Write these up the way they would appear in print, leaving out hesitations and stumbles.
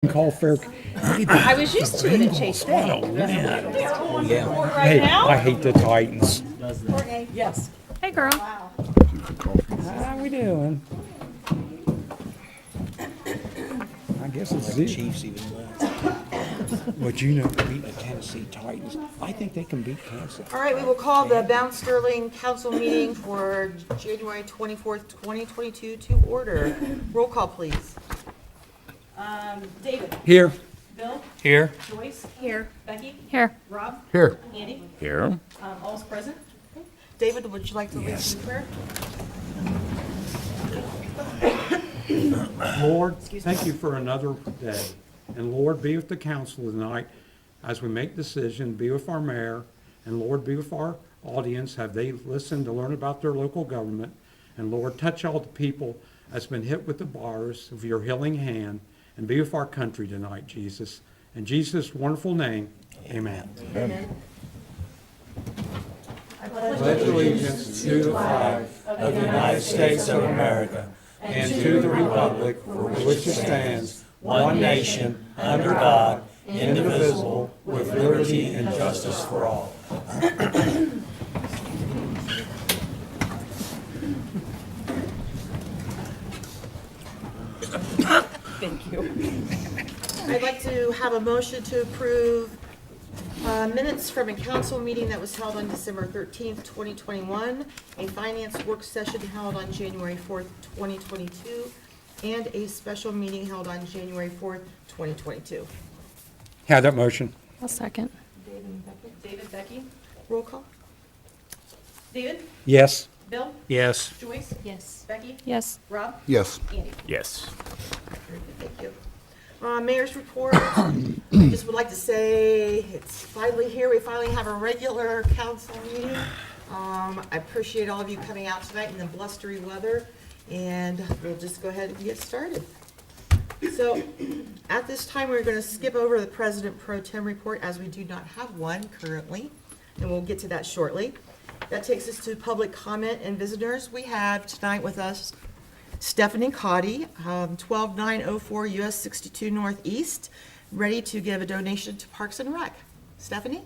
Call fair. I was used to it at Chase Bay. Hey, I hate the Titans. Yes. Hey, girl. How we doing? I guess it's the Chiefs even less. But you know, beat the Tennessee Titans. I think they can beat Kansas. All right, we will call the Bounce Sterling Council meeting for January 24th, 2022 to order. Roll call, please. David. Here. Bill. Here. Joyce. Here. Becky. Here. Rob. Here. Andy. Here. All's present. David, would you like to lead us in prayer? Lord, thank you for another day. And Lord, be with the council tonight as we make decisions. Be with our mayor. And Lord, be with our audience. Have they listened to learn about their local government? And Lord, touch all the people that's been hit with the virus of your healing hand. And be with our country tonight, Jesus. In Jesus' wonderful name, amen. Amen. Pledge allegiance to the flag Of the United States of America and to the republic for which it stands, one nation, under God, indivisible, with liberty and justice for all. Thank you. I'd like to have a motion to approve minutes from a council meeting that was held on December 13th, 2021, a finance work session held on January 4th, 2022, and a special meeting held on January 4th, 2022. Have that motion. I'll second. David, Becky. Roll call? David. Yes. Bill. Yes. Joyce. Yes. Becky. Yes. Rob. Yes. Andy. Yes. Very good, thank you. Mayor's report. I just would like to say it's finally here. We finally have a regular council meeting. I appreciate all of you coming out tonight in the blustery weather, and we'll just go ahead and get started. So at this time, we're going to skip over the President Pro Tem report as we do not have one currently, and we'll get to that shortly. That takes us to public comment and visitors. We have tonight with us Stephanie Cotty, 12904 US 62 Northeast, ready to give a donation to Parks and Rec. Stephanie?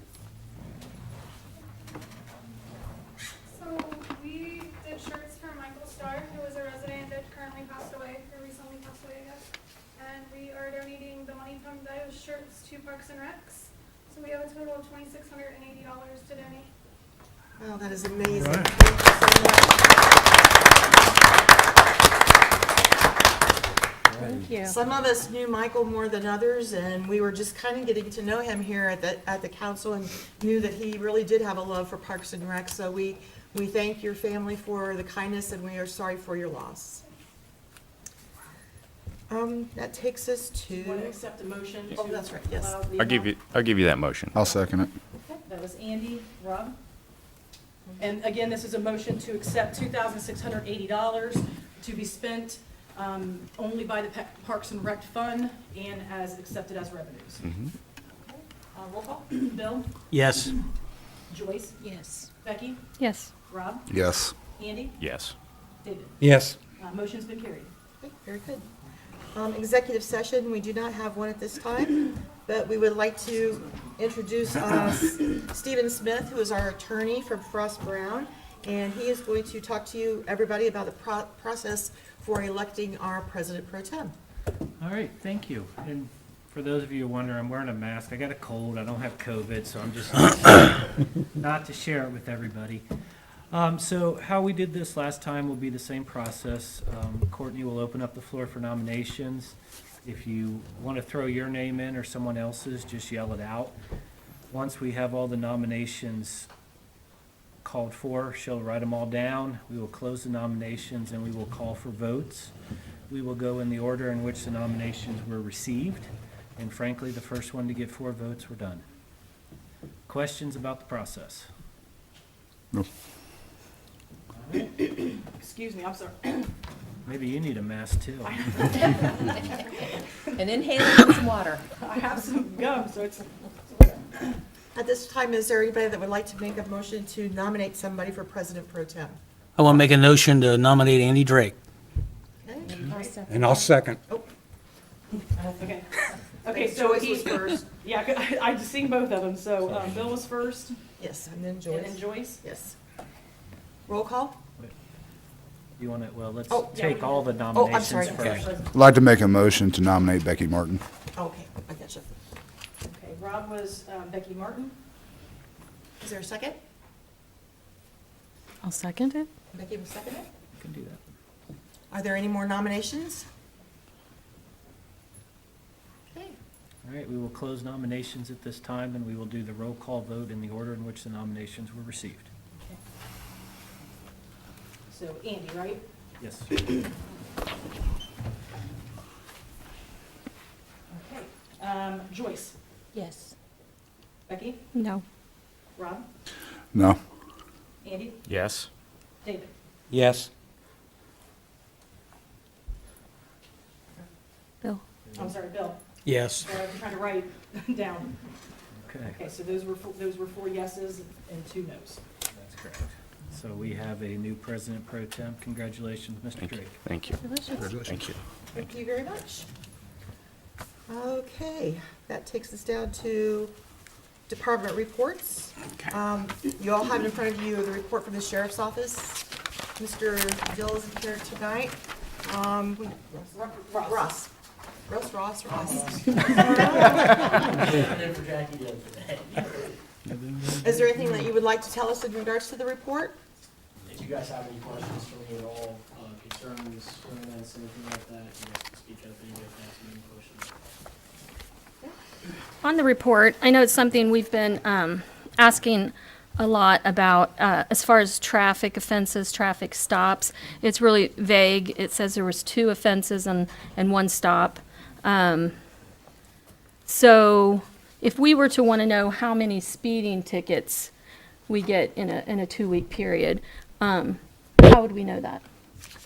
So we did shirts for Michael Starr, who was a resident that currently passed away, or recently passed away, I guess. And we are donating the money from those shirts to Parks and Recs. So we have a total of $2,680 to donate. Oh, that is amazing. Thank you so Thank you. much. Some of us knew Michael more than others, and we were just kind of getting to know him here at the council and knew that he really did have a love for Parks and Rec. So we thank your family for the kindness, and we are sorry for your loss. That takes us Want to to, accept a motion to oh, that's right, yes. allow the I'll give you that motion. I'll second it. Okay, that was Andy, Rob. And again, this is a motion to accept $2,680 to be spent only by the Parks and Rec Fund and as accepted as revenues. Roll call. Bill. Yes. Joyce. Yes. Becky. Yes. Rob. Yes. Andy. Yes. David. Yes. Motion's been carried. Okay, very good. Executive session, we do not have one at this time, but we would like to introduce Stephen Smith, who is our attorney from Frost Brown, and he is going to talk to you, everybody, about the process for electing our President Pro Tem. All right, thank you. And for those of you who wonder, I'm wearing a mask. I got a cold. I don't have COVID, so I'm just not to share it with everybody. So how we did this last time will be the same process. Courtney will open up the floor for nominations. If you want to throw your name in or someone else's, just yell it out. Once we have all the nominations called for, she'll write them all down. We will close the nominations and we will call for votes. We will go in the order in which the nominations were received. And frankly, the first one to get 4 votes, we're done. Questions about the process? No. Excuse me, I'm sorry. Maybe you need a mask too. And inhaling some water. I have some gum, so it's. At this time, is there anybody that would like to make a motion to nominate somebody for President Pro Tem? I want to make a notion to nominate Andy Drake. Okay. And I'll second. Okay. Okay, Thanks. so Joyce he, was first. yeah, I just seen both of them, so, Bill was first, Yes, and then and then Joyce. Joyce. Yes. Roll call? You want to, well, let's Oh, yeah, take we all the can- I'm nominations sorry. first. I'd like to make a motion to nominate Becky Martin. Okay, I got you. Okay, Rob was Becky Martin. Is there a second? I'll second it. Becky will second it. You can do that. Are there any more nominations? Okay. All right, we will close nominations at this time, and we will do the roll call vote in the order in which the nominations were received. So Andy, right? Yes. Okay. Joyce, Yes. Becky, No. Rob, No. Andy, Yes. David. Yes. Bill? I'm sorry, Bill. Yes. I'm trying to write down. Okay, Okay, so those were 4 yeses and 2 nos. that's correct. So we have a new president pro tem. Congratulations, Mr. Drake. Thank you. Congratulations. Thank you. Thank you very much. Okay, that takes us down to department reports. You all have in front of you the report from the sheriff's office. Mr. Dill isn't here tonight. Ross. Is there anything that you would like to tell us in regards to the report? If you guys have any questions for me at all, concerns, comments, anything like that, you guys can speak up and you guys can ask me any questions. On the report, I know it's something we've been asking a lot about as far as traffic offenses, traffic stops. It's really vague. It says there was 2 offenses and 1 stop. So if we were to want to know how many speeding tickets we get in a 2-week period, how would we know that?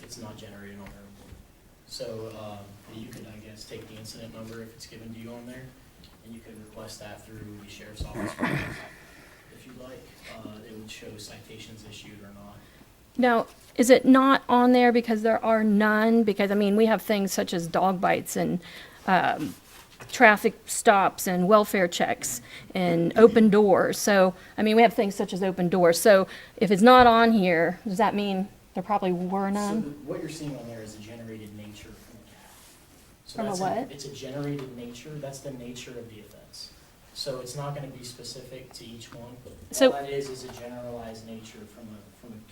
It's not generated on our report. So, you could, I guess, take the incident number if it's given to you on there, and you could request that through the sheriff's office. If you'd like, it would show citations issued or not. Now, is it not on there because there are none? Because, I mean, we have things such as dog bites and traffic stops and welfare checks and open doors. So, I mean, we have things such as open doors. So if it's not on here, does that mean there probably were So none? what you're seeing on there is a generated nature from the CAD. So From a that's what? It's a generated nature, that's the nature of the offense. So it's not gonna be specific to each one. So- All that is a generalized nature from a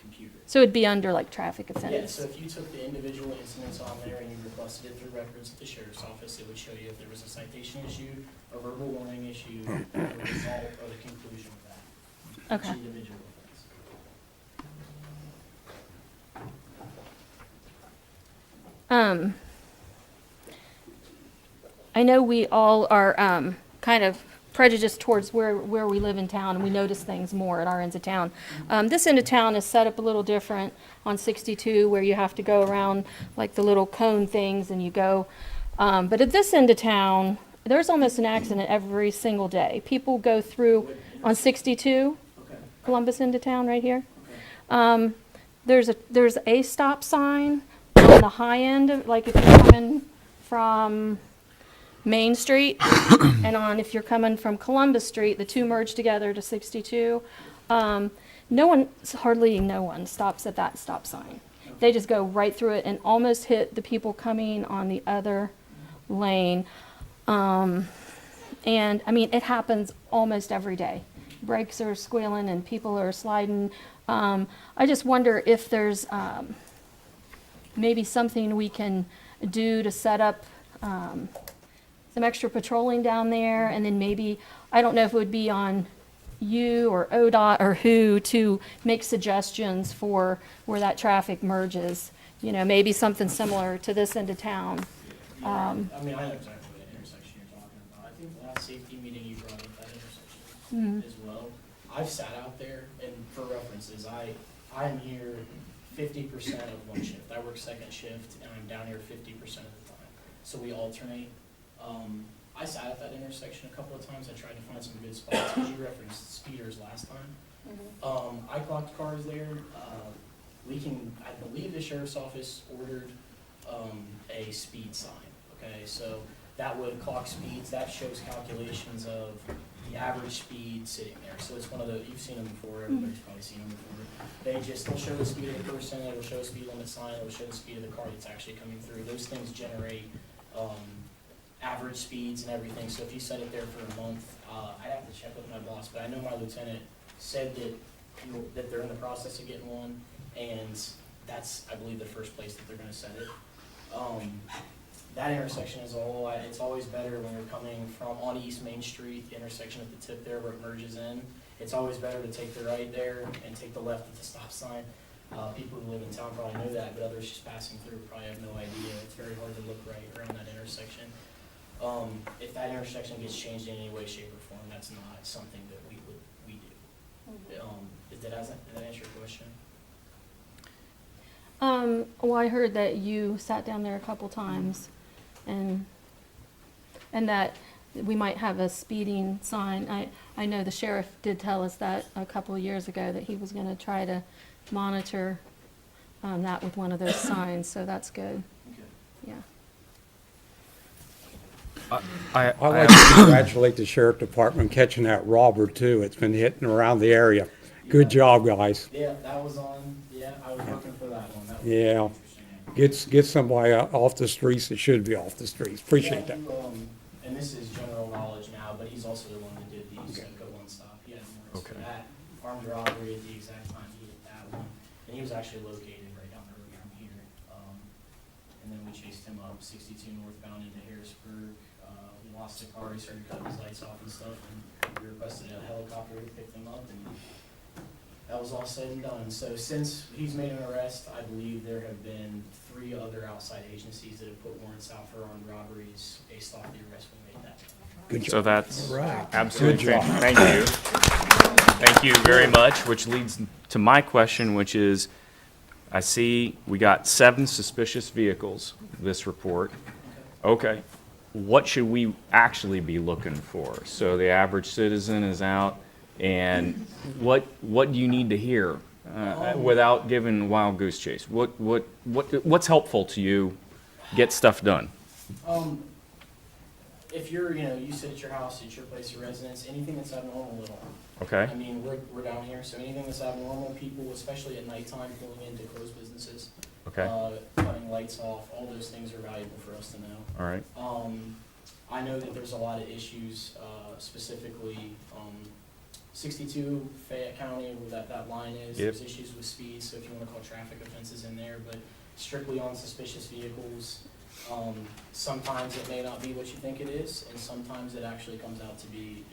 computer. So it'd be under like traffic Yeah, so offense? if you took the individual incidents on there and you requested it through records at the sheriff's office, it would show you if there was a citation issued, a verbal warning issued, a result, or the conclusion of that. Okay. Each individual offense. I know we all are kind of prejudiced towards where we live in town, and we notice things more at our ends of town. This end of town is set up a little different on 62, where you have to go around like the little cone things, and you go. But at this end of town, there's almost an accident every single day. People go through on 62, Okay, Columbus end of town, right here. okay. There's a stop sign on the high end, like if you're coming from Main Street, and if you're coming from Columbus Street, the 2 merge together to 62. Hardly no one stops at that stop sign. They just go right through it and almost hit the people coming on the other lane. And I mean, it happens almost every day. Brakes are squealing and people are sliding. I just wonder if there's maybe something we can do to set up some extra patrolling down there, and then maybe, I don't know if it would be on you or ODOT or who to make suggestions for where that traffic merges. You know, maybe something similar to this end of town. I mean, I know exactly what intersection you're talking about. I think the last safety meeting you brought up that intersection as well. I've sat out there, and for references, I'm here 50% of one shift. I work second shift, and I'm down here 50% of the time. So we alternate. I sat at that intersection a couple of times. I tried to find some good spots, because you referenced speeders last time. I clocked cars there. I believe the sheriff's office ordered a speed sign. Okay, so that would clock speeds, that shows calculations of the average speed sitting there. So it's one of the, you've seen them before, everybody's probably seen them before. They'll show the speed of the person, it'll show a speed limit sign, it'll show the speed of the car that's actually coming through. Those things generate, average speeds and everything. So if you set it there for a month, I'd have to check with my boss, but I know my lieutenant said that they're in the process of getting one, and that's, I believe, the first place that they're gonna set it. That intersection is it's always better when you're coming from on East Main Street, the intersection at the tip there where it merges in. It's always better to take the right there and take the left at the stop sign. People who live in town probably know that, but others just passing through probably have no idea. It's very hard to look right around that intersection. If that intersection gets changed in any way, shape, or form, that's not something that we do. Did that answer your question? Well, I heard that you sat down there a couple times and that we might have a speeding sign. I know the sheriff did tell us that a couple of years ago, that he was gonna try to monitor, that with one of those signs, so that's good, Okay. yeah. I'd like to congratulate the sheriff department catching that robber too. It's been hitting around the area. Good job, guys. Yeah, that was on, I was looking for that one. That was Yeah. interesting. Get somebody off the streets that should be off the streets. Appreciate that. And this is general knowledge now, but he's also the one that did the Go One Stop. He had warrants for Okay. that armed robbery at the exact time he hit that one. And he was actually located right down the road from here. And then we chased him up 62 northbound into Harrisburg. We lost the car, he started cutting his lights off and stuff, and we requested a helicopter to pick them up, and that was all said and done. So since he's made an arrest, I believe there have been 3 other outside agencies that have put warrants out for armed robberies based off the arrest we made that time. Good So job. that's Right. absolutely Good job. Thank you. Thank you very much, which leads to my question, which is, I see we got 7 suspicious vehicles, this report. Okay, what should we actually be looking for? So the average citizen is out, and what do you need to hear without giving wild goose chase? What's helpful to you get stuff done? If you're, you sit at your house, it's your place of residence, anything that's abnormal at all. Okay, I mean, we're down here, so anything that's abnormal, people, especially at nighttime, pulling into closed businesses, okay, cutting lights off, all those things are valuable for us to know. all right, I know that there's a lot of issues, specifically, 62 Fayette County, where that line is, Yep. there's issues with speed, so if you wanna call traffic offenses in there, but strictly on suspicious vehicles, sometimes it may not be what you think it is, and sometimes it actually comes out to be,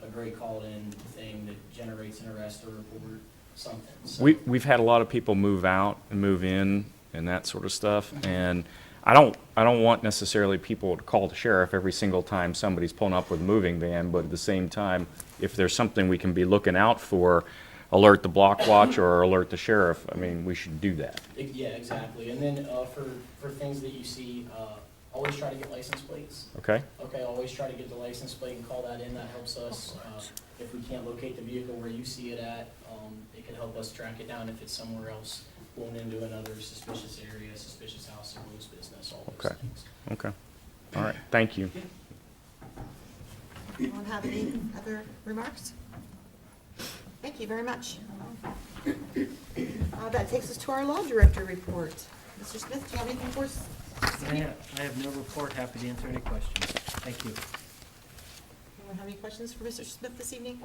a great call-in thing that generates an arrest or report, something, so. we've had a lot of people move out and move in and that sort of stuff, and I don't want necessarily people to call the sheriff every single time somebody's pulling up with a moving van, but at the same time, if there's something we can be looking out for, alert the block watch or alert the sheriff, I mean, we should do that. Yeah, exactly, and then, for things that you see, always try to get license plates. Okay? Okay, always try to get the license plate and call that in, that helps us. If we can't locate the vehicle where you see it at, it can help us track it down if it's somewhere else, going into another suspicious area, suspicious house, or closed business, all those Okay. things. Okay. All right, thank you. Anyone have any other remarks? Thank you very much. That takes us to our law director report. Mr. Smith, do you have anything for us? I have no report, happy to answer any questions. Thank you. Anyone have any questions for Mr. Smith this evening?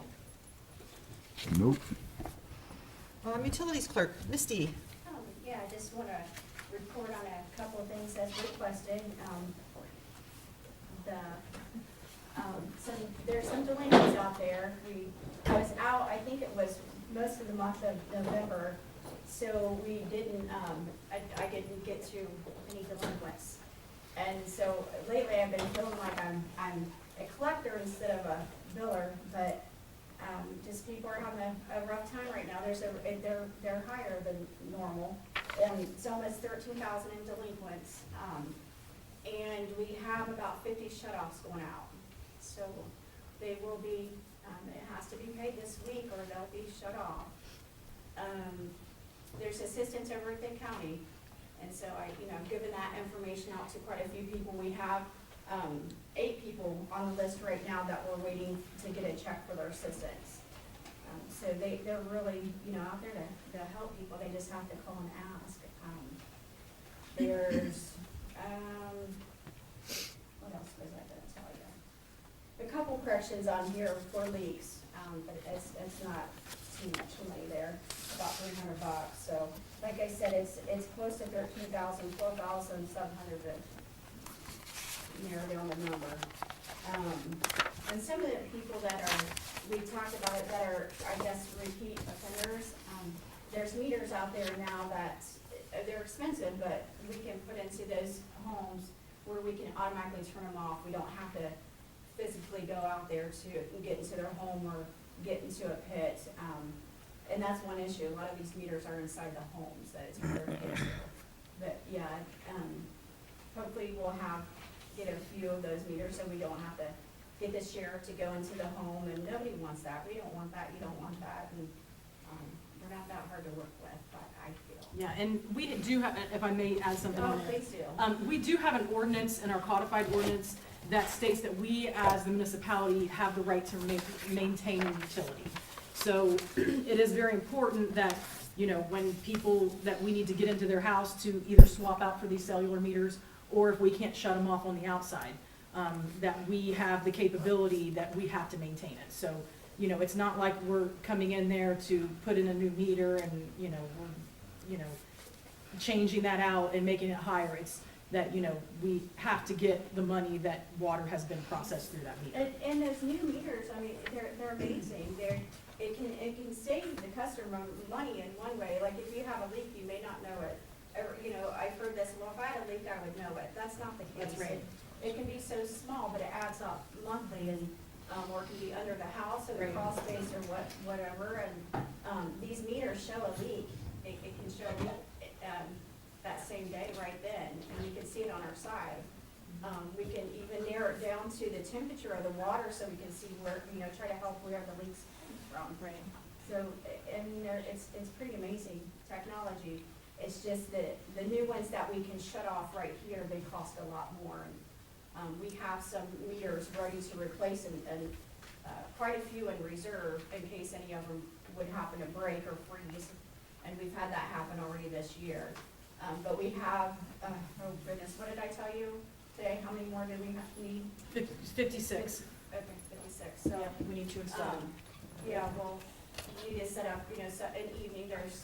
Nope. Utilities clerk, Misty. Yeah, I just want to report on a couple of things as requested. There's some delinquents out there. I was out, I think it was most of the month of November, so we didn't, I didn't get to any delinquents. And so lately I've been feeling like I'm a collector instead of a biller, but just people are having a rough time right now. They're higher than normal. It's almost 13,000 in delinquents. And we have about 50 shut-offs going out. So they will be, it has to be paid this week or they'll be shut off. There's assistance over at the county. And so I've given that information out to quite a few people. We have 8 people on the list right now that were waiting to get a check for their assistance. So they're really, out there to help people, they just have to call and ask. There's, what else was I gonna tell you? A couple corrections on here for leaks, but it's not too much money there, about $300. So, like I said, it's close to 13,000, 12,700 nearly on the number. And some of the people that we talked about it, that are, I guess, repeat offenders, there's meters out there now that, they're expensive, but we can put into those homes where we can automatically turn them off. We don't have to physically go out there to get into their home or get into a pit. And that's one issue. A lot of these meters are inside the homes that it's harder to get into. But yeah, hopefully we'll get a few of those meters so we don't have to get the sheriff to go into the home, and nobody wants that. We don't want that, you don't want that, and we're not that hard to work with, but I feel. Yeah, and we do have, if I may add something Oh, on there. please do. We do have an ordinance in our codified ordinance that states that we, as the municipality, have the right to maintain a utility. So it is very important that, when people, that we need to get into their house to either swap out for these cellular meters, or if we can't shut them off on the outside, that we have the capability that we have to maintain it. So, it's not like we're coming in there to put in a new meter and, we're, changing that out and making it higher. It's that, we have to get the money that water has been processed through that meter. And those new meters, I mean, they're amazing. It can save the customer money in one way. Like if you have a leak, you may not know it. Or, I've heard this, well, if I had a leak, I would know it. That's not the case. That's right. It can be so small, but it adds up monthly, and or it can be under the house or the Right. crawl space or whatever. And these meters show a leak. It can show a leak that same day right then, and you can see it on our side. We can even narrow it down to the temperature of the water, so we can see where, try to help where the leak's coming from. Right. So, it's pretty amazing technology. It's just that the new ones that we can shut off right here, they cost a lot more. And we have some meters ready to replace and quite a few in reserve in case any of them would happen to break or freeze. And we've had that happen already this year. But we have, oh goodness, what did I tell you today? How many more do we need? 56. Okay, 56. So, Yeah, we need to install. yeah, well, you need to set up, so an evening, there's.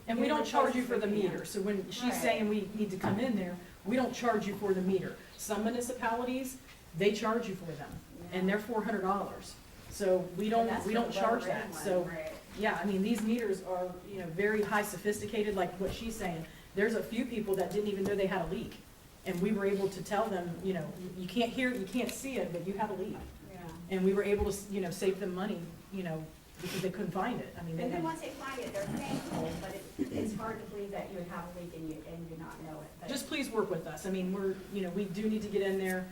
And we don't charge you for the meter, so when she's Right. saying we need to come in there, we don't charge you for the meter. Some municipalities, they charge you for them, and they're $400. So we don't charge that, so, Right. yeah, I mean, these meters are, very high sophisticated, like what she's saying. There's a few people that didn't even know they had a leak, and we were able to tell them, you can't hear it, you can't see it, but you have a leak. Yeah. And we were able to, save them money, because they couldn't find it. I mean, they And then had. once they find it, they're thankful, but it's hard to believe that you would have a leak and you not know it. But- Just please work with us. I mean, we do need to get in there.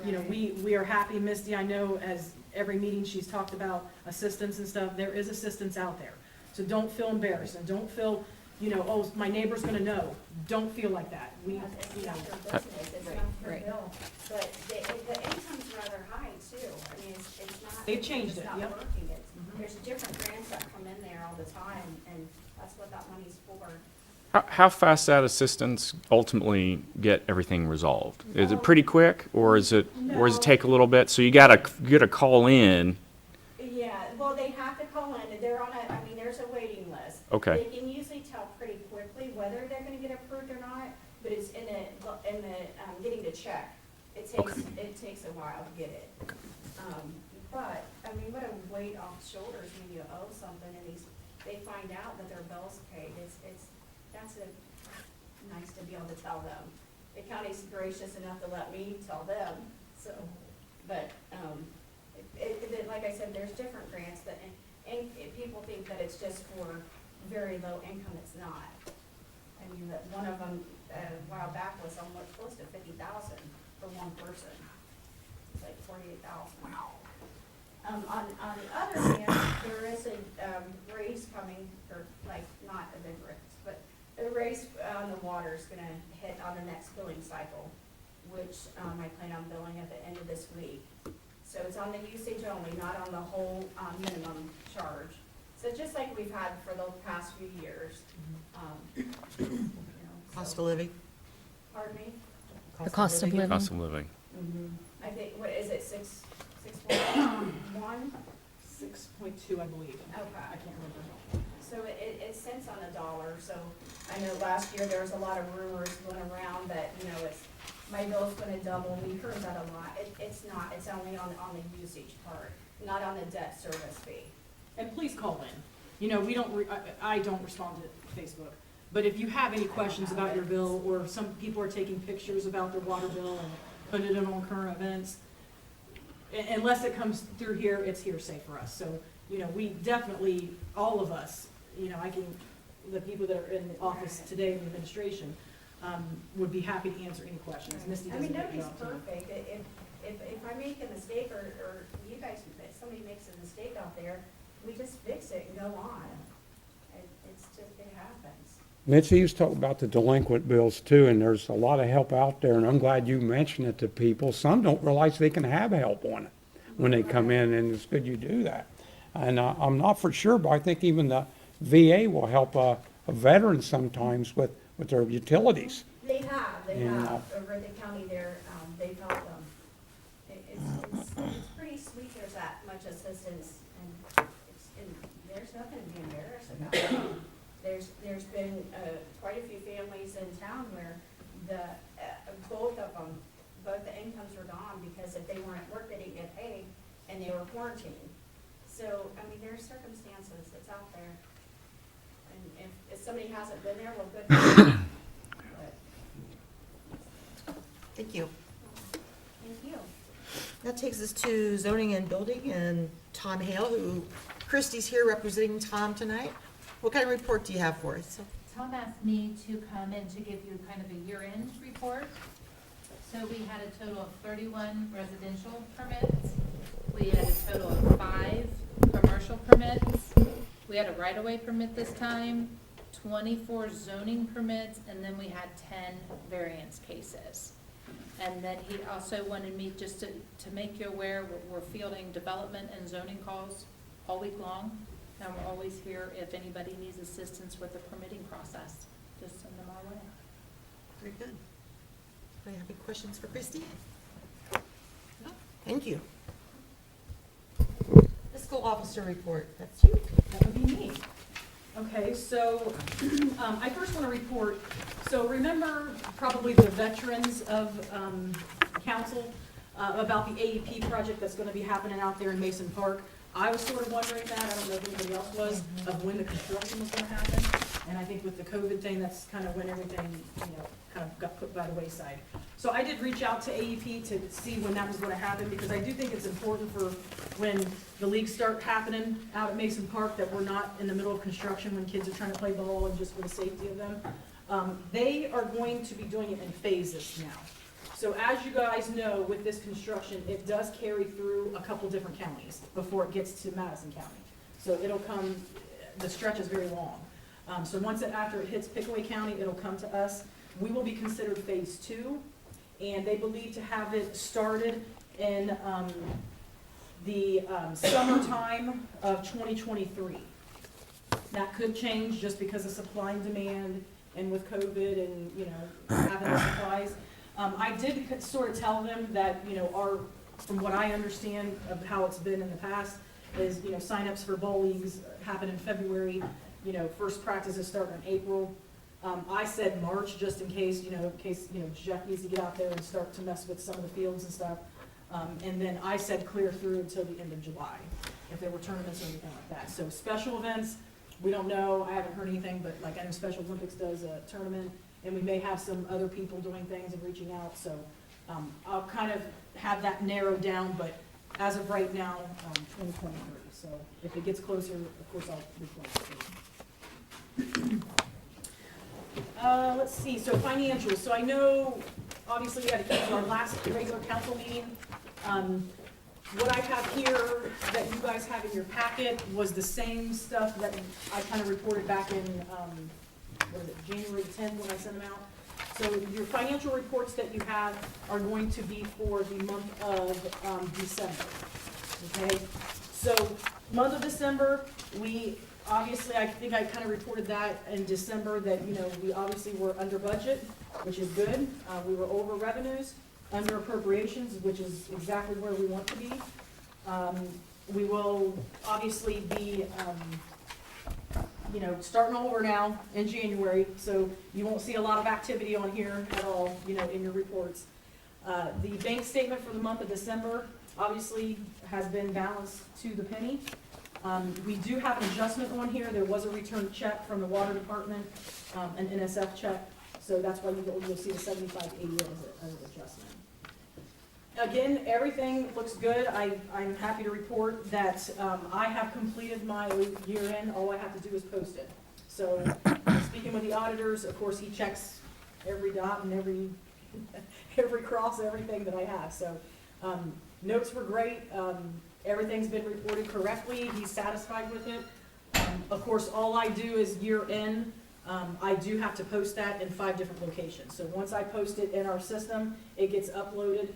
Right. We are happy, Misty, I know, as every meeting she's talked about assistance and stuff, there is assistance out there. So don't feel embarrassed and don't feel, oh, my neighbor's gonna know. Don't feel like that. We, It's not their business, it's not their Right. bill, but the income's rather high too. I mean, it's not. They've changed it's it, not yep. working. Mhm. There's different grants that come in there all the time, and that's what that money's for. How fast that assistance ultimately get everything resolved? Is it pretty quick, or does it take a little bit? So you gotta call in. Yeah, well, they have to call in, they're on there's a waiting list. Okay. They can usually tell pretty quickly whether they're gonna get approved or not, but it's in the getting the check. It takes a while to get it. But, what a weight off shoulders when you owe something and they find out that their bill's paid, that's nice to be able to tell them. The county's gracious enough to let me tell them, so, but, like I said, there's different grants that, and people think that it's just for very low income, it's not. That one of them, a while back was almost close to 50,000 for one person. It's like 48,000. Wow. On the other hand, there is a raise coming, or like, not a big raise, but a raise on the water is gonna hit on the next billing cycle, which, I plan on billing at the end of this week. So it's on the usage only, not on the whole, minimum charge. So just like we've had for the past few years. You know, Cost so- of living? Pardon me? The cost of living. Cost of living. I think, what is it, 6.1? 6.2, I believe. I Okay. can't remember. So it's cents on the dollar, so I know last year there was a lot of rumors going around that, you know, my bill's gonna double, we heard that a lot. It's not, it's only on the usage part, not on the debt service fee. And please call in. You know, we don't, I don't respond to Facebook. But if you have any questions about your bill, or some people are taking pictures about their water bill and putting it on current events, unless it comes through here, it's hearsay for us. So, you know, we definitely, all of us, you know, the people that are in the office today in the administration, would be happy to answer any questions. Misty I does a mean, great nobody's job too. perfect. If I make a mistake, or you guys, if somebody makes a mistake out there, we just fix it and go on. It's just, it happens. Mitzi, you talked about the delinquent bills too, and there's a lot of help out there, and I'm glad you mentioned it to people. Some don't realize they can have help on it when they come in, and it's good you do that. And I'm not for sure, but I think even the VA will help a veteran sometimes with their utilities. They have And, over at the county there, they've helped them. It's pretty sweet, there's that much assistance, and there's nothing to be embarrassed about. There's been, quite a few families in town where both the incomes were gone, because if they weren't at work, they didn't get paid, and they were quarantined. So, I mean, there's circumstances, it's out there. And if somebody hasn't been there, well, good for them. But, Thank you. thank you. That takes us to zoning and building, and Tom Hale, who, Christie's here representing Tom tonight. What kind of report do you have for us? Tom asked me to come in to give you kind of a year-end report. So we had a total of 31 residential permits. We had a total of 5 commercial permits. We had a right-of-way permit this time, 24 zoning permits, and then we had 10 variance cases. And then he also wanted me just to make you aware, we're fielding development and zoning calls all week long. And we're always here if anybody needs assistance with the permitting process, just send them our way. Very good. Do you have any questions for Christie? No? Thank you. Fiscal officer report, that's you. That would be me. Okay, so I first want to report, so remember probably the veterans of council about the AEP project that's going to be happening out there in Mason Park. I was sort of wondering that, I don't know if anybody else was, of when the construction was going to happen. And I think with the COVID thing, that's kind of when everything, you know, kind of got put by the wayside. So I did reach out to AEP to see when that was going to happen, because I do think it's important for when the leagues start happening out at Mason Park, that we're not in the middle of construction when kids are trying to play ball, and just for the safety of them. They are going to be doing it in phases now. So as you guys know, with this construction, it does carry through a couple different counties before it gets to Madison County. So it'll come, the stretch is very long. So once after it hits Pickaway County, it'll come to us. We will be considered phase 2, and they believe to have it started in the summertime of 2023. That could change just because of supply and demand, and with COVID and, you know, having the supplies. I did sort of tell them that, you know, from what I understand of how it's been in the past, is, you know, signups for bowl leagues happen in February, you know, first practices start in April. I said March, just in case, you know, Jeff needs to get out there and start to mess with some of the fields and stuff. And then I said clear through until the end of July, if there were tournaments or anything like that. So special events, we don't know, I haven't heard anything, but like I know Special Olympics does a tournament, and we may have some other people doing things and reaching out, so I'll kind of have that narrowed down, but as of right now, 2023. So if it gets closer, of course, I'll report it. Let's see, so financials. So I know, obviously, we had to cancel our last regular council meeting. What I have here that you guys have in your packet was the same stuff that I kind of reported back in, what is it, January 10th when I sent them out. So your financial reports that you have are going to be for the month of December. Okay? So, month of December, we, obviously, I think I kind of reported that in December, that, you know, we obviously were under budget, which is good. We were over revenues, under appropriations, which is exactly where we want to be. We will obviously be, you know, starting over now in January, so you won't see a lot of activity on here at all, you know, in your reports. The bank statement for the month of December obviously has been balanced to the penny. We do have an adjustment on here. There was a returned check from the water department, an NSF check, so that's why you'll see the 7580 as an adjustment. Again, everything looks good. I'm happy to report that I have completed my year end. All I have to do is post it. So, speaking with the auditors, of course, he checks every dot and every cross, everything that I have. So, notes were great. Everything's been reported correctly. He's satisfied with it. Of course, all I do is year end. I do have to post that in 5 different locations. So once I post it in our system, it gets uploaded.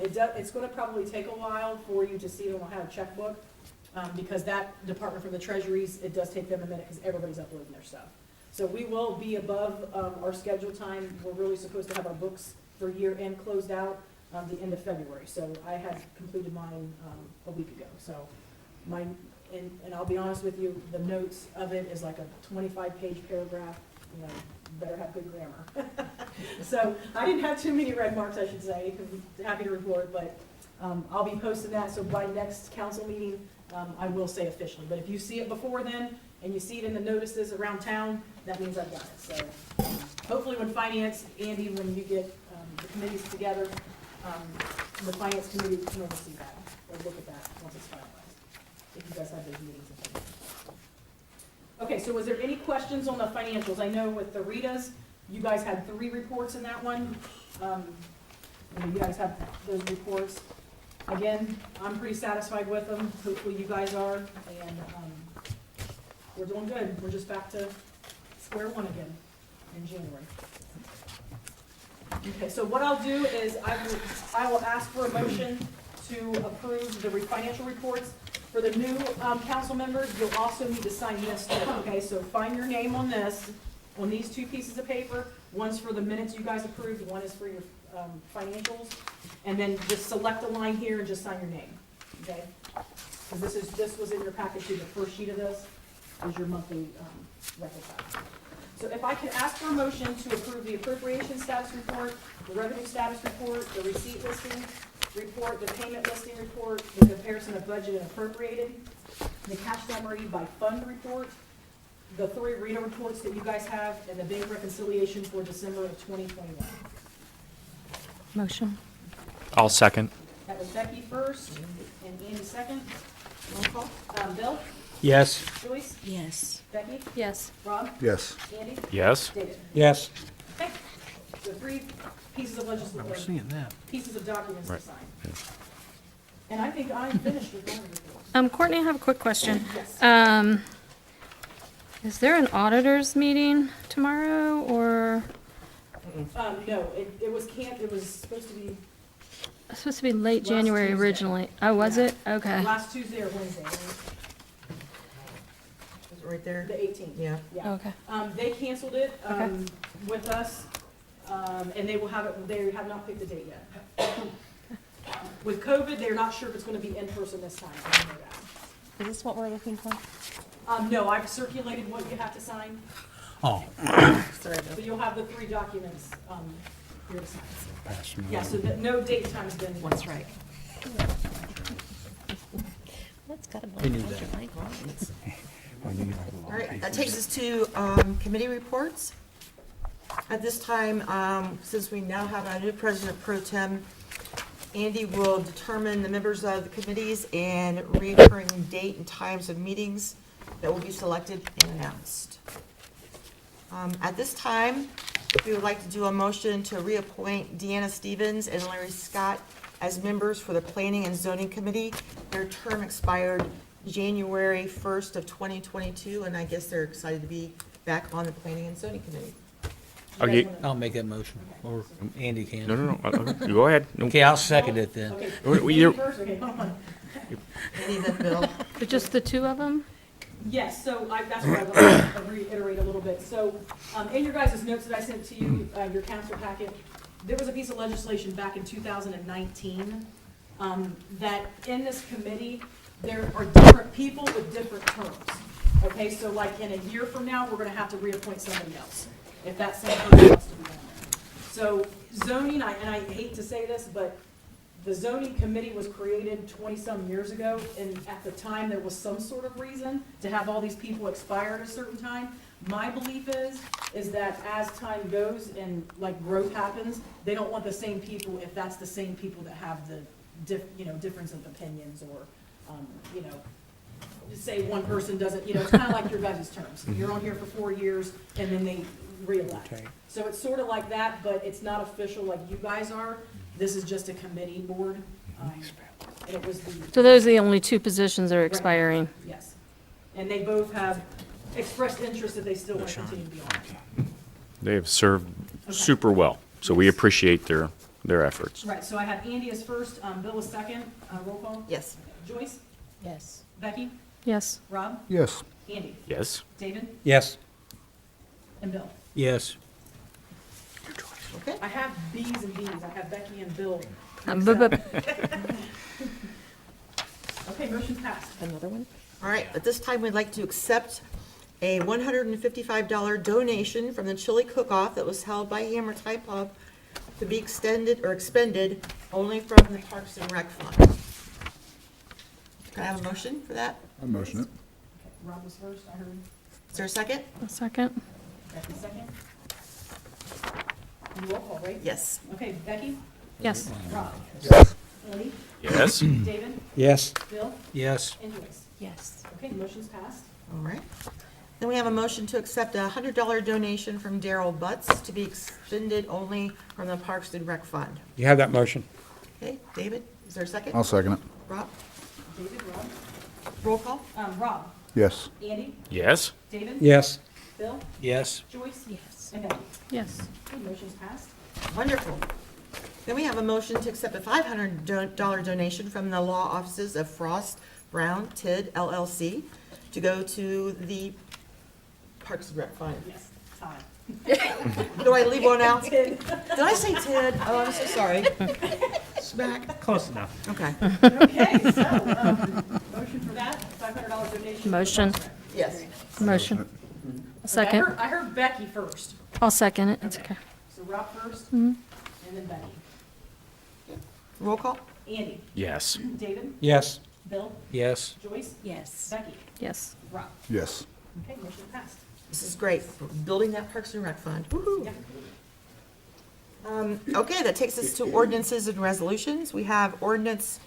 It's gonna probably take a while for you to see it on how to checkbook, because that department for the treasuries, it does take them a minute because everybody's uploading their stuff. So we will be above our schedule time. We're really supposed to have our books for year end closed out the end of February. So I had completed mine a week ago. So mine. And I'll be honest with you, the notes of it is like a 25-page paragraph, you know, better have good grammar. So I didn't have too many red marks, I should say, happy to report, but I'll be posting that, so by next council meeting, I will say officially. But if you see it before then, and you see it in the notices around town, that means I've done it. So hopefully when finance, Andy, when you get the committees together, the finance committee can oversee that, or look at that once it's finalized. If you guys have those meetings. Okay, so was there any questions on the financials? I know with the Ritas, you guys had 3 reports in that one. You guys have those reports. Again, I'm pretty satisfied with them. Hopefully you guys are. And we're doing good. We're just back to square one again in January. Okay, so what I'll do is I will ask for a motion to approve the financial reports. For the new council members, you'll also need to sign this too, okay? So find your name on this, on these 2 pieces of paper. One's for the minutes you guys approved, one is for your financials. And then just select a line here and just sign your name, okay? Because this was in your package too. The first sheet of this is your monthly record file. So if I can ask for a motion to approve the appropriation status report, the revenue status report, the receipt listing report, the payment listing report, the comparison of budget and appropriated, the cash summary by fund report, the 3 RETA reports that you guys have, and the bank reconciliation for December of 2021. Motion. I'll second. That was Becky first, and Andy second. Roll call? Bill? Yes. Joyce? Yes. Becky? Yes. Rob? Yes. Andy? Yes? David? Yes. Okay. So 3 pieces of legislation, pieces of documents to Right. sign. And I think I'm finished with my report. Courtney, I have a quick question. Yes. Is there an auditors meeting tomorrow, or No, it was it was supposed to be it's supposed to be late Last January Tuesday. originally? Oh, was Yeah. it? Okay. last Tuesday or Wednesday, right? Is it right there? The 18th. Yeah. Yeah. Okay. They canceled it Okay. with us, and they will have it, they have not picked a date yet. With COVID, they're not sure if it's gonna be in person this time, I know that. Is this what we're looking for? No, I've circulated what you have to sign, Oh. Sorry, so you'll have the 3 documents, here to sign. Yeah, so no date and time has been. That's right. That's gotta We knew that. All right, that takes us to committee reports. At this time, since we now have a new president pro tem, Andy will determine the members of the committees and recurring date and times of meetings that will be selected and announced. At this time, we would like to do a motion to reappoint Deanna Stevens and Larry Scott as members for the Planning and Zoning Committee. Their term expired January 1st of 2022, and I guess they're excited to be back on the Planning and Zoning Committee. I'll guys get- wanna- I'll make that motion, or Andy No, can. no, no, you go ahead. No. Okay, I'll second it then. Okay. You're- First, okay, hold on. Andy, then Bill. But just the two of them? Yes, so that's what I want to reiterate a little bit. So, in your guys' notes that I sent to you, your council packet, there was a piece of legislation back in 2019, that in this committee, there are different people with different terms. Okay, so like in a year from now, we're gonna have to reappoint somebody else, if that same person wants to be on there. So zoning, and I hate to say this, but the zoning committee was created 20-some years ago, and at the time, there was some sort of reason to have all these people expire at a certain time. My belief is that as time goes and like growth happens, they don't want the same people if that's the same people that have the difference of opinions, or, say one person doesn't, it's kind of like your guys' terms. You're on here for 4 years, and then they re-elect. So it's sort of like that, but it's not official like you guys are. This is just a committee board. And it was So those are the only two positions that are expiring. yes. And they both have expressed interest that they still want to continue to be on. They have served super well, so we appreciate their efforts. Right, so I have Andy as first, Bill as second, roll call. Yes. Joyce, Yes. Becky, Yes. Rob, Yes. Andy, Yes? David, Yes. and Bill. Yes. Okay. I have Bs and Ds, I have Becky and Bill. Okay, motion's passed. Another one? All right, at this time, we'd like to accept a $155 donation from the chili cook-off that was held by Hammer Thai Pub to be extended or expended only from the Parks and Rec Fund. Can I have a motion for that? I motion it. Okay, Rob was first, I heard Is there a second? A second? Becky second. And roll call, right? Yes. Okay, Becky, Yes. Rob, Andy, Yes? David, Yes. Bill, Yes. and Joyce. Yes. Okay, motion's passed. All right. Then we have a motion to accept a $100 donation from Daryl Butts to be expended only from the Parks and Rec Fund. You have that motion? Okay, David, is there a second? I'll second it. Rob, David, Rob, roll call? Rob, Yes. Andy, Yes? David, Yes. Bill, Yes. Joyce, Yes. and Becky. Yes. Okay, motion's passed. Wonderful. Then we have a motion to accept a $500 donation from the law offices of Frost, Brown, Tidd LLC to go to the Parks and Rec Fund. Yes, time. Do I leave one out? Did. Did I say Tidd? Oh, I'm so sorry. Smack. Close enough. Okay. Okay, so, motion for that, $500 donation. Motion. Yes. Motion. A Okay, second? I heard Becky first. I'll second it. It's okay. So Rob first, Mhm. and then Becky. Roll call? Andy, Yes. David, Yes. Bill, Yes. Joyce, Yes. Becky, Yes. Rob. Yes. Okay, motion passed. This is great. We're building that Parks and Rec Fund. Woo-hoo. Yeah. Okay, that takes us to ordinances and resolutions. We have ordinance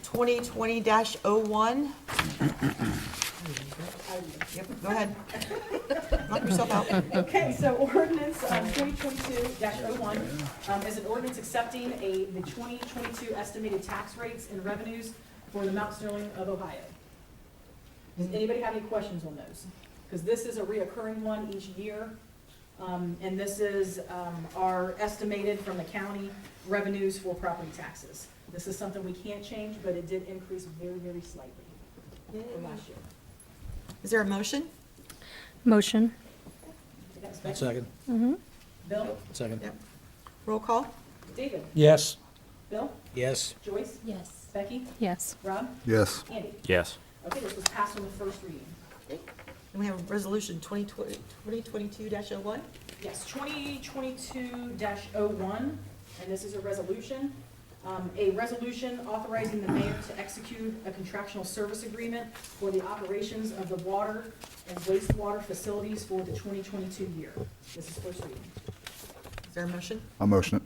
2020-01. Yep, go ahead. Knock yourself out. Okay, so ordinance 2022-01 is an ordinance accepting the 2022 estimated tax rates and revenues for the Mount Sterling of Ohio. Does anybody have any questions on those? Because this is a reoccurring one each year, and this is our estimated from the county revenues for property taxes. This is something we can't change, but it did increase very, very slightly from last year. Is there a motion? Motion. That's Becky. Second. Mm-hmm. Bill, Second. Yep. Roll call? David, Yes. Bill, Yes. Joyce, Yes. Becky, Yes. Rob, Yes. Andy. Yes. Okay, this was passed on the first reading. And we have resolution 2022-01. Yes, 2022-01, and this is a resolution. A resolution authorizing the mayor to execute a contractual service agreement for the operations of the water and wastewater facilities for the 2022 year. This is first reading. Is there a motion? I'll motion it.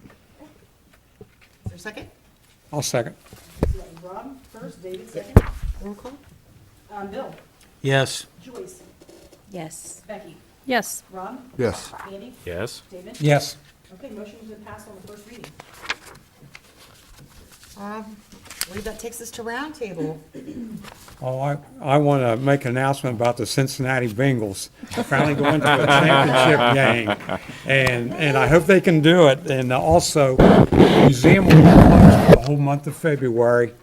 Is there a second? I'll second. So that was Rob first, David second. Roll call? Bill, Yes. Joyce, Yes. Becky, Yes. Rob, Yes. Andy, Yes? David. Yes. Okay, motion has been passed on the first reading. I believe that takes us to roundtable. Oh, I want to make an announcement about the Cincinnati Bengals. They're finally going to a championship game, and I hope they can do it. And also, the museum will be closed for the whole month of February,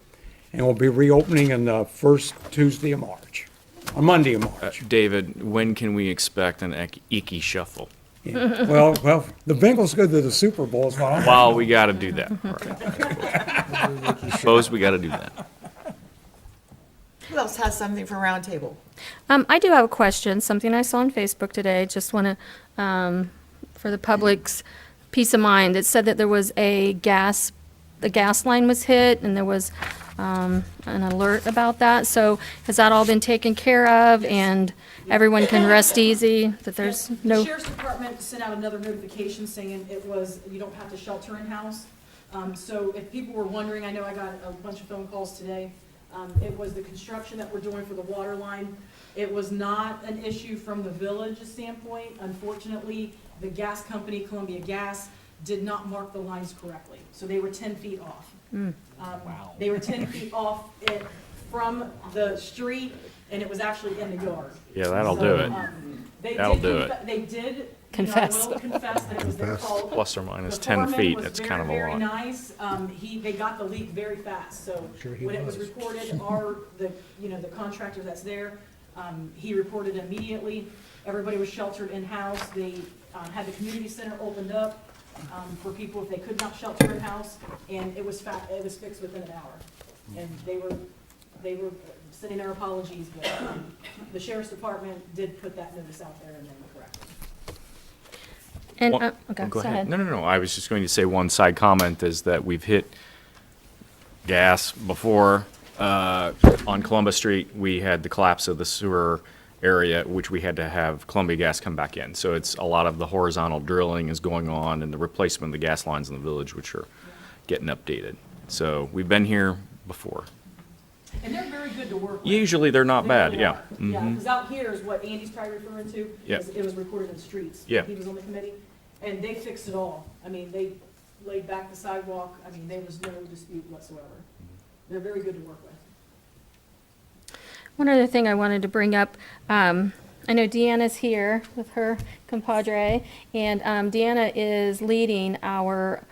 and will be reopening on the first Tuesday of March, or Monday of March. David, when can we expect an Icky shuffle? Yeah. Well, the Bengals go to the Super Bowl is what I'm. Well, we got to do that. Right. Suppose we got to do that. Who else has something for roundtable? I do have a question, something I saw on Facebook today, just want to, for the public's peace of mind. It said that there was the gas line was hit, and there was an alert about that. So has that all been taken care of, and everyone can rest easy, that there's The no? Sheriff's Department sent out another notification saying you don't have to shelter in house. So if people were wondering, I know I got a bunch of phone calls today. It was the construction that we're doing for the water line. It was not an issue from the village standpoint. Unfortunately, the gas company, Columbia Gas, did not mark the lines correctly. So they were 10 feet off. They were 10 feet off from the street, and it was actually in the yard. Yeah, that'll do it. That'll do it. They did Confess. confess that it was their fault. Plus or minus The 10 foreman feet, was that's very, kind of a very lot. nice. They got the leak very fast, so when it was reported, the contractor that's there, he reported immediately. Everybody was sheltered in-house. They had the community center opened up for people if they could not shelter in-house, and it was fixed within an hour. And they were sending their apologies, but the sheriff's department did put that notice out there, and they were correct. And, One- okay, oh, go ahead. No. I was just going to say one side comment is that we've hit gas before on Columbus Street. We had the collapse of the sewer area, which we had to have Columbia Gas come back in. So it's a lot of the horizontal drilling is going on and the replacement of the gas lines in the village, which are getting updated. So we've been here before. And they're very good to work with. Usually they're not They bad, really yeah. are. Yeah, because out here is what Andy's probably referring to. Yeah. It was reported in the streets. Yeah. He was on the committee, and they fixed it all. I mean, they laid back the sidewalk. I mean, there was no dispute whatsoever. They're very good to work with. One other thing I wanted to bring up, I know Deanna's here with her compadre, and Deanna is leading our,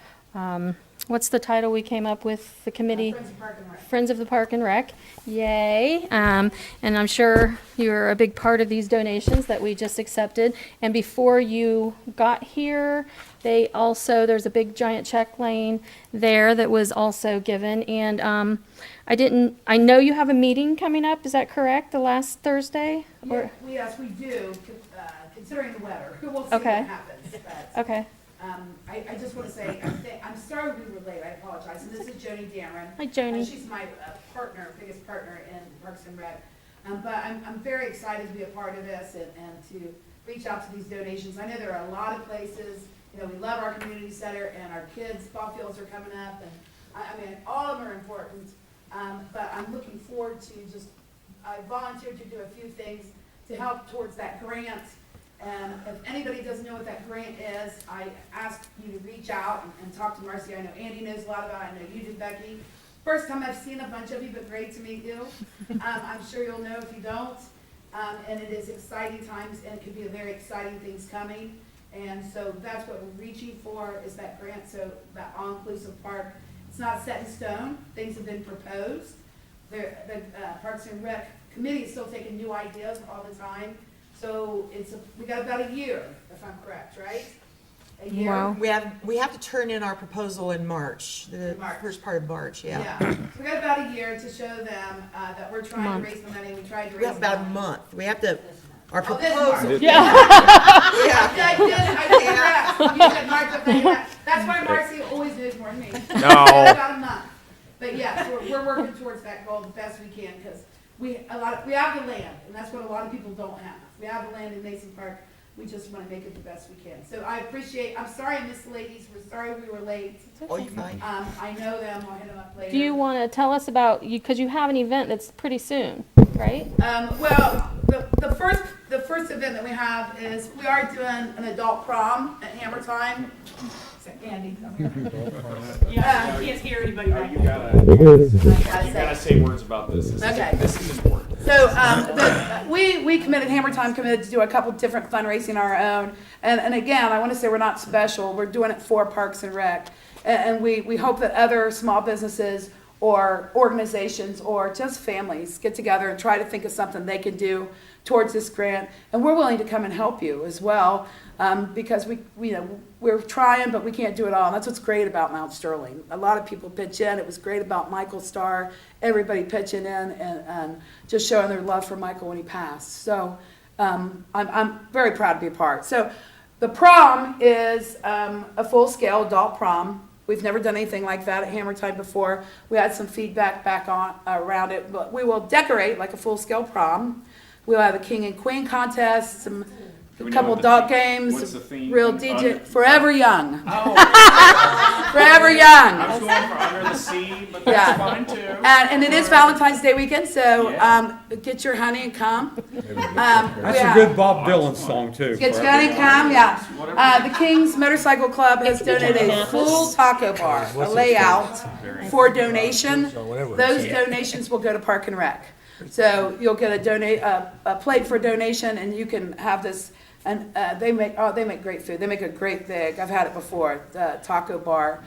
what's the title we came up with, the committee? Friends of Park and Rec. Friends of the Park and Rec, yay. And I'm sure you're a big part of these donations that we just accepted. And before you got here, there's a big giant check laying there that was also given. And I know you have a meeting coming up, is that correct, the last Thursday? Or- Yes, we do, considering the weather. We'll see what Okay. happens. But, Okay, I just want to say, I'm sorry we were late, I apologize. And this is Joni Dameron. Hi, Joni. She's my biggest partner in Parks and Rec. But I'm very excited to be a part of this and to reach out to these donations. I know there are a lot of places, we love our community center and our kids' ball fields are coming up. And I mean, all of them are important. But I'm looking forward to I volunteered to do a few things to help towards that grant. And if anybody doesn't know what that grant is, I ask you to reach out and talk to Marcy. I know Andy knows a lot about it. I know you do, Becky. First time I've seen a bunch of you, but great to meet you. I'm sure you'll know if you don't. And it is exciting times, and it could be a very exciting things coming. And so that's what we're reaching for, is that grant, so that all-inclusive park. It's not set in stone. Things have been proposed. The Parks and Rec Committee is still taking new ideas all the time. So we got about a year, if I'm correct, right? A year? Wow. We have to turn in our proposal in March, the March. first part of March, yeah. Yeah. So we got about a year to show them that we're trying Month. to raise the money. We tried to raise We have the about a money. month. We have to, our Oh, this proposal. March. Yeah. I did correct. You said March, okay, that's why Marcy always knows more than me. No. About a month. But yes, we're working towards that goal the best we can, because we have the land, and that's what a lot of people don't have. We have the land in Mason Park. We just want to make it the best we can. So I'm sorry I missed the ladies. We're sorry we were late. Oh, you're fine. I know them. I'll hit them up later. do you want to tell us about, because you have an event that's pretty soon, right? Well, the first event that we have is we are doing an adult prom at Hammer Time. Andy, come here. Yeah, you can't hear anybody back You there. gotta say words about this. Okay. This is important. So, we committed, Hammer Time committed to do a couple different fundraising on our own. And again, I want to say we're not special. We're doing it for Parks and Rec. And we hope that other small businesses or organizations or just families get together and try to think of something they can do towards this grant. And we're willing to come and help you as well, because we're trying, but we can't do it all. And that's what's great about Mount Sterling. A lot of people pitch in. It was great about Michael Starr, everybody pitching in and just showing their love for Michael when he passed. So I'm very proud to be a part. So the prom is a full-scale adult prom. We've never done anything like that at Hammer Time before. We had some feedback back on around it, but we will decorate like a full-scale prom. We'll have a king and queen contest, a couple dog games, What's the theme? real DJ, Forever Young. Oh, Forever I Young. was going for Under the Sea, but Yeah. that's fine too. And it is Valentine's Day weekend, so get your honey and come. That's a good Bob Dylan song, too. Get your honey and come, yeah. The King's Motorcycle Club has donated a full taco bar, a layout for donation. Those donations will go to Park and Rec. So you'll get a plate for donation, and you can have this. And they make great food. They make a great big. I've had it before, the taco bar.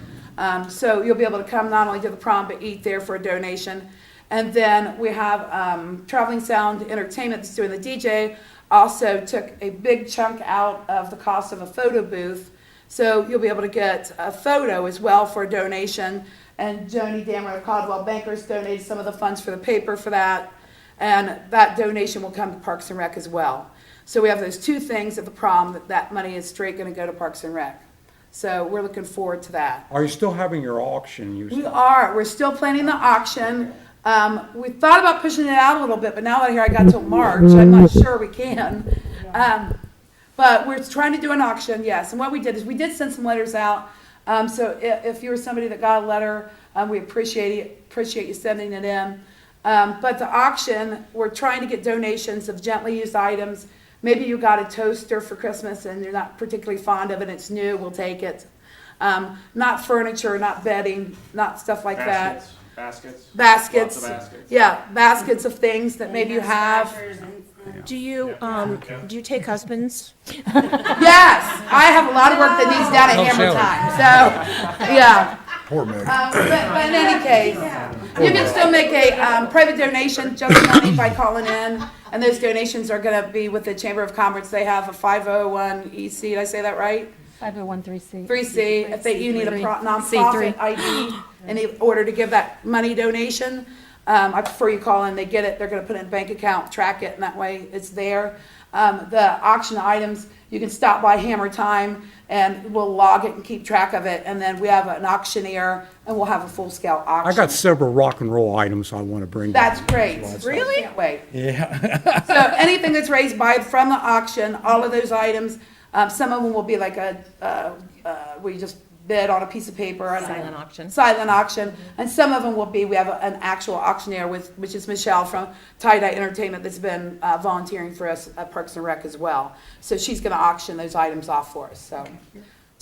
So you'll be able to come not only to the prom but eat there for a donation. And then we have Traveling Sound Entertainment that's doing the DJ. Also took a big chunk out of the cost of a photo booth. So you'll be able to get a photo as well for a donation. And Joni Dammer of Caldwell Bankers donated some of the funds for the paper for that. And that donation will come to Parks and Rec as well. So we have those two things at the prom, that money is straight going to go to Parks and Rec. So we're looking forward to that. Are you still having your auction? We are. We're still planning the auction. We thought about pushing it out a little bit, but now that I got till March, I'm not sure we can. But we're trying to do an auction, yes. And what we did is we did send some letters out. So if you were somebody that got a letter, we appreciate you sending it in. But the auction, we're trying to get donations of gently used items. Maybe you got a toaster for Christmas and you're not particularly fond of it, it's new, we'll take it. Not furniture, not bedding, not stuff like that. Baskets. Baskets. Lots of baskets. Yeah, baskets of things that maybe you have. Do you take husbands? Yes, I have a lot of work that needs done at Hammer Time, so, yeah. Poor Meg. But in any case, you can still make a private donation, just money by calling in, and those donations are going to be with the Chamber of Commerce. They have a 501(c), did I say that right? 501(c)(3). 3C, if you need a nonprofit ID in order to give that money donation, I prefer you call in, they get it, they're going to put it in a bank account, track it, and that way it's there. The auction items, you can stop by Hammer Time and we'll log it and keep track of it. And then we have an auctioneer and we'll have a full-scale auction. I got several rock and roll items I want to bring. That's great. Really? Can't wait. Yeah. So anything that's raised from the auction, all of those items, some of them will be like where you just bid on a piece of paper. Silent auction. Silent auction. And some of them will be, we have an actual auctioneer which is Michelle from Tie-Dye Entertainment that's been volunteering for us at Parks and Rec as well. So she's going to auction those items off for us. So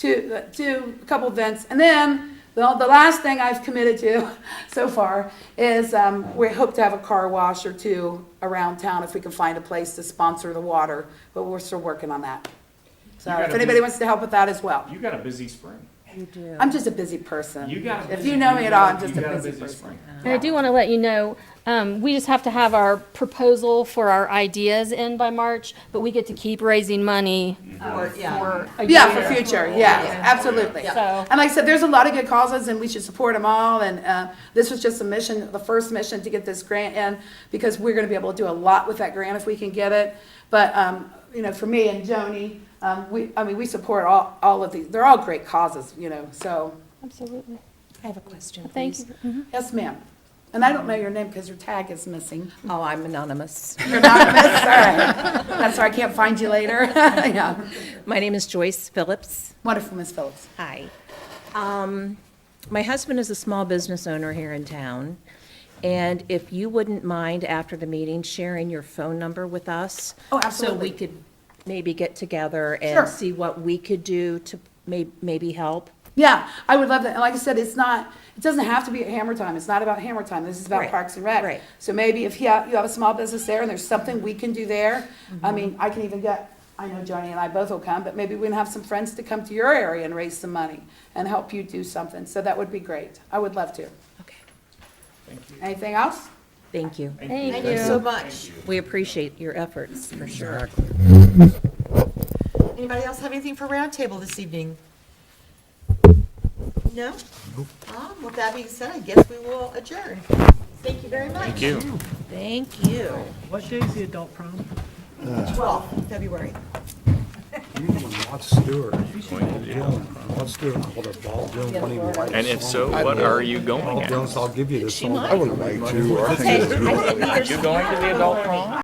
a couple events. And then the last thing I've committed to so far is we hope to have a car wash or two around town if we can find a place to sponsor the water. But we're still working on that. So if anybody wants to help with that as well. You got a busy spring. You do. I'm just a busy person. You got a If busy- you know me at all, I'm just you a got busy person. spring. And I do want to let you know, we just have to have our proposal for our ideas in by March, but we get to keep raising money for a Yeah, year. for future, yes, absolutely. So- And like I said, there's a lot of good causes and we should support them all. And this was just the first mission to get this grant in because we're going to be able to do a lot with that grant if we can get it. But, for me and Joni, we support all of these. They're all great causes, so. Absolutely. I have a question, Thank please. you. Yes, ma'am. And I don't know your name because your tag is missing. Oh, I'm anonymous. You're anonymous? All right. That's why I can't find you later. Yeah. My name is Joyce Phillips. Wonderful, Miss Phillips. Hi. My husband is a small business owner here in town, and if you wouldn't mind after the meeting sharing your phone number with us. Oh, So absolutely. we could maybe get together Sure. and see what we could do to maybe help. Yeah, I would love that. And like I said, it doesn't have to be at Hammer Time. It's not about Hammer Time. This is about Right, Parks and Rec. right. So maybe if you have a small business there and there's something we can do there, I mean, I can even I know Joni and I both will come, but maybe we can have some friends to come to your area and raise some money and help you do something. So that would be great. I would love to. Okay. Anything else? Thank you. Thank Thank you so much. We appreciate your efforts, for sure. Anybody else have anything for roundtable this evening? No? With that being said, I guess we will adjourn. Thank you very much. Thank you. Thank you. What day is the adult prom? 12th, February. Rod Stewart. Rod Stewart called it Ball Jones when he was white. And if so, what are you going Ball at? Jones, I'll give you this song. I would like to. I think it's Are you going to the adult prom?